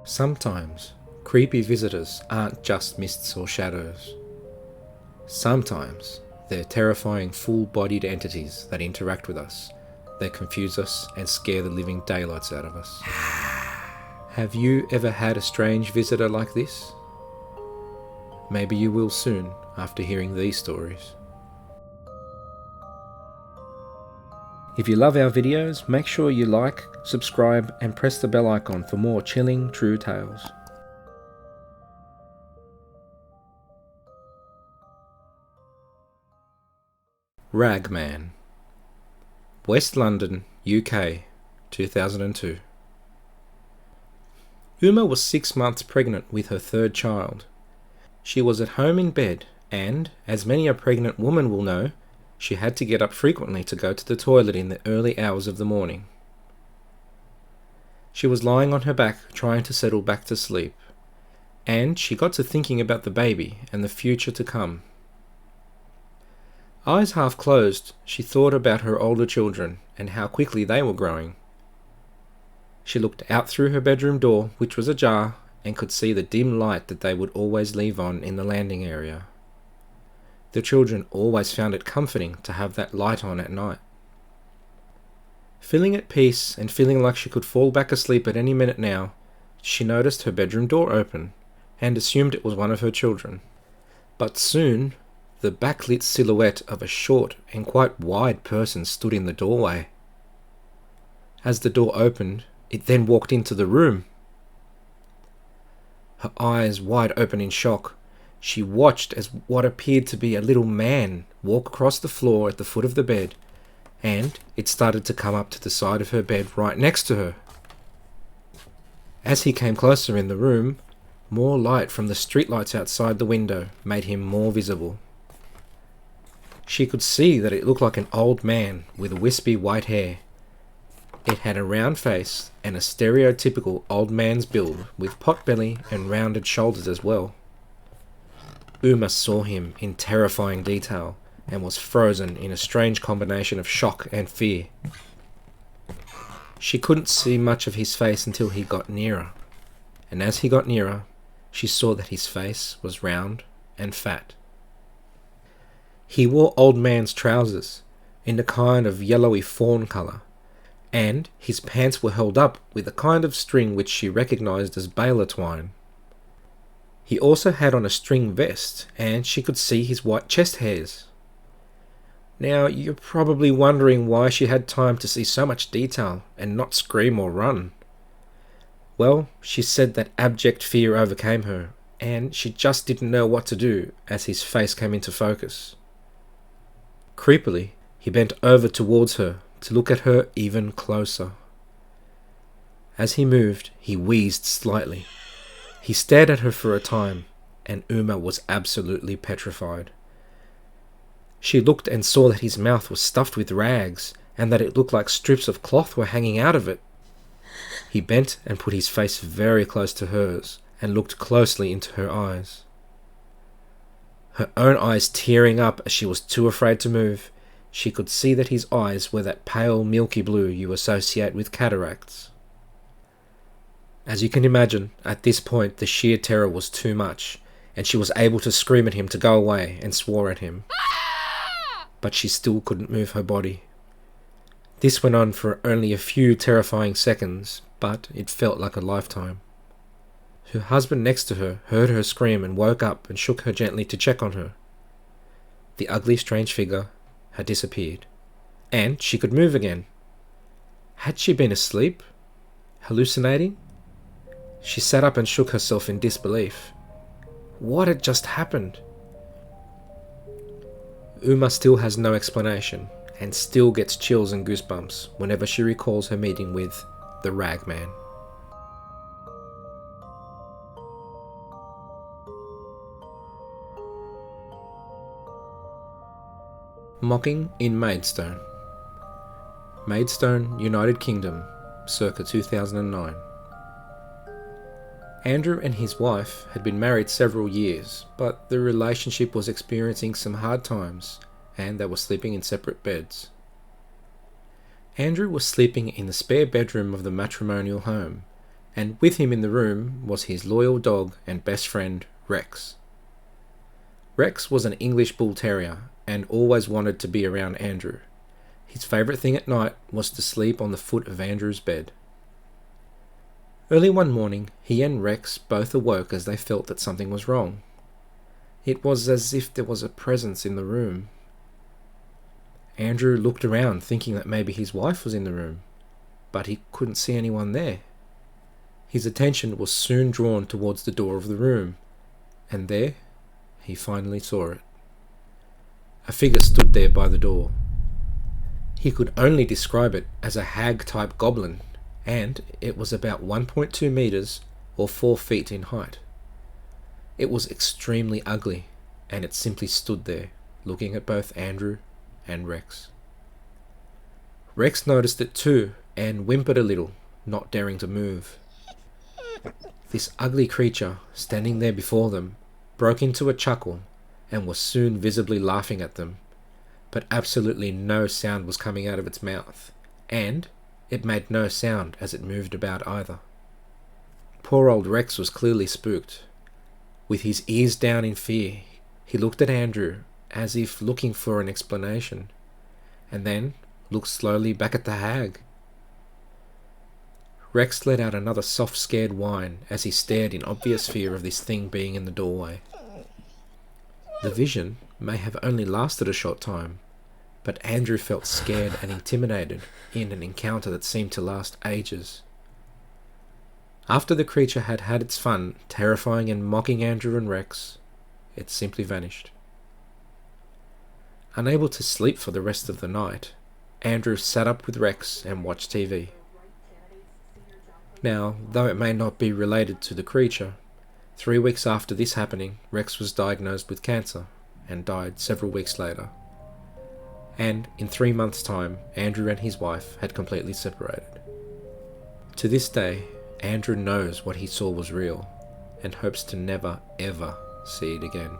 Sometimes, creepy visitors aren't just mists or shadows. Sometimes, they're terrifying full-bodied entities that interact with us. They confuse us and scare the living daylights out of us. Have you ever had a strange visitor like this? Maybe you will soon after hearing these stories. If you love our videos, make sure you like, subscribe and press the bell icon for more chilling true tales. Ragman, West London, UK, 2002. Uma was 6 months pregnant with her third child. She was at home in bed and, as many a pregnant woman will know, she had to get up frequently to go to the toilet in the early hours of the morning. She was lying on her back trying to settle back to sleep, and she got to thinking about the baby and the future to come. Eyes half closed, she thought about her older children and how quickly they were growing. She looked out through her bedroom door, which was ajar, and could see the dim light that they would always leave on in the landing area. The children always found it comforting to have that light on at night. Feeling at peace and feeling like she could fall back asleep at any minute now, she noticed her bedroom door open and assumed it was one of her children. But soon, the backlit silhouette of a short and quite wide person stood in the doorway. As the door opened, it then walked into the room. Her eyes wide open in shock, she watched as what appeared to be a little man walk across the floor at the foot of the bed, and it started to come up to the side of her bed right next to her. As he came closer in the room, more light from the streetlights outside the window made him more visible. She could see that it looked like an old man with wispy white hair. It had a round face and a stereotypical old man's build with pot belly and rounded shoulders as well. Uma saw him in terrifying detail and was frozen in a strange combination of shock and fear. She couldn't see much of his face until he got nearer, and as he got nearer, she saw that his face was round and fat. He wore old man's trousers in a kind of yellowy fawn colour, and his pants were held up with a kind of string which she recognised as baler twine. He also had on a string vest, and she could see his white chest hairs. Now, you're probably wondering why she had time to see so much detail and not scream or run. Well, she said that abject fear overcame her, and she just didn't know what to do as his face came into focus. Creepily, he bent over towards her to look at her even closer. As he moved, he wheezed slightly. He stared at her for a time, and Uma was absolutely petrified. She looked and saw that his mouth was stuffed with rags, and that it looked like strips of cloth were hanging out of it. He bent and put his face very close to hers, and looked closely into her eyes. Her own eyes tearing up as she was too afraid to move, she could see that his eyes were that pale milky blue you associate with cataracts. As you can imagine, at this point the sheer terror was too much, and she was able to scream at him to go away and swore at him. But she still couldn't move her body. This went on for only a few terrifying seconds, but it felt like a lifetime. Her husband next to her heard her scream and woke up and shook her gently to check on her. The ugly, strange figure had disappeared, and she could move again. Had she been asleep? Hallucinating? She sat up and shook herself in disbelief. What had just happened? Uma still has no explanation, and still gets chills and goosebumps whenever she recalls her meeting with the Ragman. Mocking in Maidstone. Maidstone, United Kingdom, circa 2009. Andrew and his wife had been married several years, but the relationship was experiencing some hard times, and they were sleeping in separate beds. Andrew was sleeping in the spare bedroom of the matrimonial home, and with him in the room was his loyal dog and best friend, Rex. Rex was an English bull terrier and always wanted to be around Andrew. His favourite thing at night was to sleep on the foot of Andrew's bed. Early one morning, he and Rex both awoke as they felt that something was wrong. It was as if there was a presence in the room. Andrew looked around thinking that maybe his wife was in the room, but he couldn't see anyone there. His attention was soon drawn towards the door of the room, and there he finally saw it. A figure stood there by the door. He could only describe it as a hag-type goblin, and it was about 1.2 meters or 4 feet in height. It was extremely ugly, and it simply stood there, looking at both Andrew and Rex. Rex noticed it too, and whimpered a little, not daring to move. This ugly creature, standing there before them, broke into a chuckle, and was soon visibly laughing at them, but absolutely no sound was coming out of its mouth, and it made no sound as it moved about either. Poor old Rex was clearly spooked. With his ears down in fear, he looked at Andrew as if looking for an explanation, and then looked slowly back at the hag. Rex let out another soft scared whine as he stared in obvious fear of this thing being in the doorway. The vision may have only lasted a short time, but Andrew felt scared and intimidated in an encounter that seemed to last ages. After the creature had had its fun, terrifying and mocking Andrew and Rex, it simply vanished. Unable to sleep for the rest of the night, Andrew sat up with Rex and watched TV. Now, though it may not be related to the creature, 3 weeks after this happening, Rex was diagnosed with cancer and died several weeks later. And in 3 months' time, Andrew and his wife had completely separated. To this day, Andrew knows what he saw was real and hopes to never, ever see it again.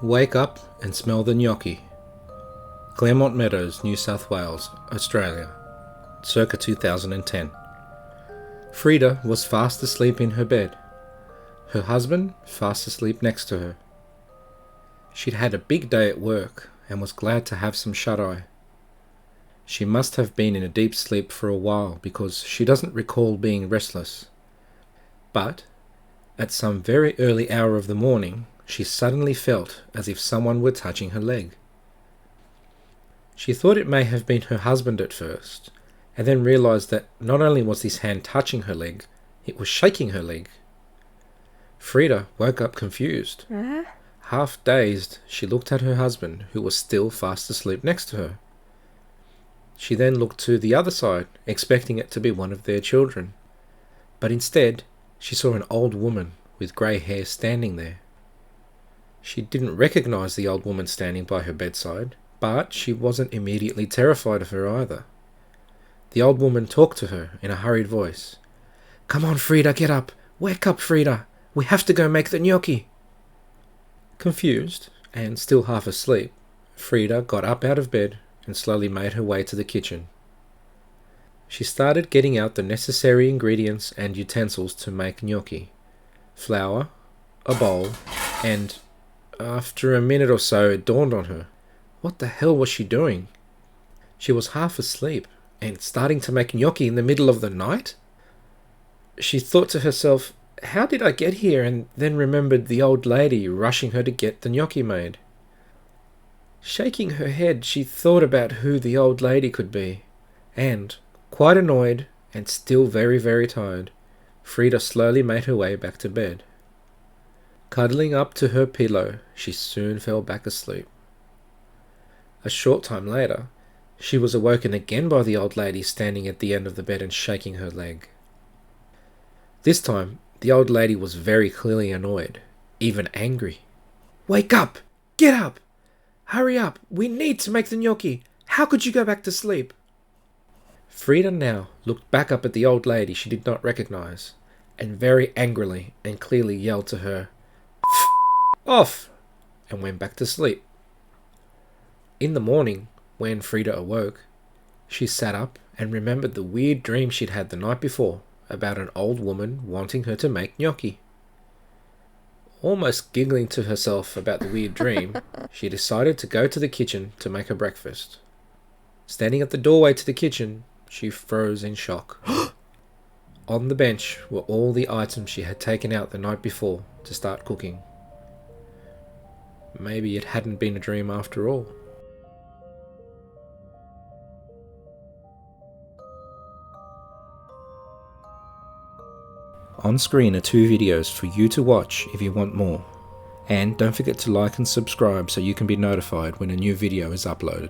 Wake up and smell the gnocchi. Claremont Meadows, New South Wales, Australia, circa 2010. Frida was fast asleep in her bed. Her husband fast asleep next to her. She'd had a big day at work and was glad to have some shut-eye. She must have been in a deep sleep for a while because she doesn't recall being restless. But at some very early hour of the morning, she suddenly felt as if someone were touching her leg. She thought it may have been her husband at first, and then realized that not only was this hand touching her leg, it was shaking her leg. Frida woke up confused. Half dazed, she looked at her husband, who was still fast asleep next to her. She then looked to the other side, expecting it to be one of their children. But instead, she saw an old woman with grey hair standing there. She didn't recognize the old woman standing by her bedside, but she wasn't immediately terrified of her either. The old woman talked to her in a hurried voice. "Come on, Frida, get up! Wake up, Frida! We have to go make the gnocchi!" Confused, and still half asleep, Frida got up out of bed and slowly made her way to the kitchen. She started getting out the necessary ingredients and utensils to make gnocchi: flour, a bowl, and after a minute or so it dawned on her. What the hell was she doing? She was half asleep and starting to make gnocchi in the middle of the night? She thought to herself, how did I get here? And then remembered the old lady rushing her to get the gnocchi made. Shaking her head, she thought about who the old lady could be, and, quite annoyed and still very, very tired, Frida slowly made her way back to bed. Cuddling up to her pillow, she soon fell back asleep. A short time later, she was awoken again by the old lady standing at the end of the bed and shaking her leg. This time, the old lady was very clearly annoyed, even angry. "Wake up! Get up! Hurry up! We need to make the gnocchi! How could you go back to sleep?" Frida now looked back up at the old lady she did not recognize, and very angrily and clearly yelled to her, "F off!" and went back to sleep. In the morning, when Frida awoke, she sat up and remembered the weird dream she'd had the night before about an old woman wanting her to make gnocchi. Almost giggling to herself about the weird dream, she decided to go to the kitchen to make her breakfast. Standing at the doorway to the kitchen, she froze in shock. On the bench were all the items she had taken out the night before to start cooking. Maybe it hadn't been a dream after all. On screen are 2 videos for you to watch if you want more. And don't forget to like and subscribe so you can be notified when a new video is uploaded.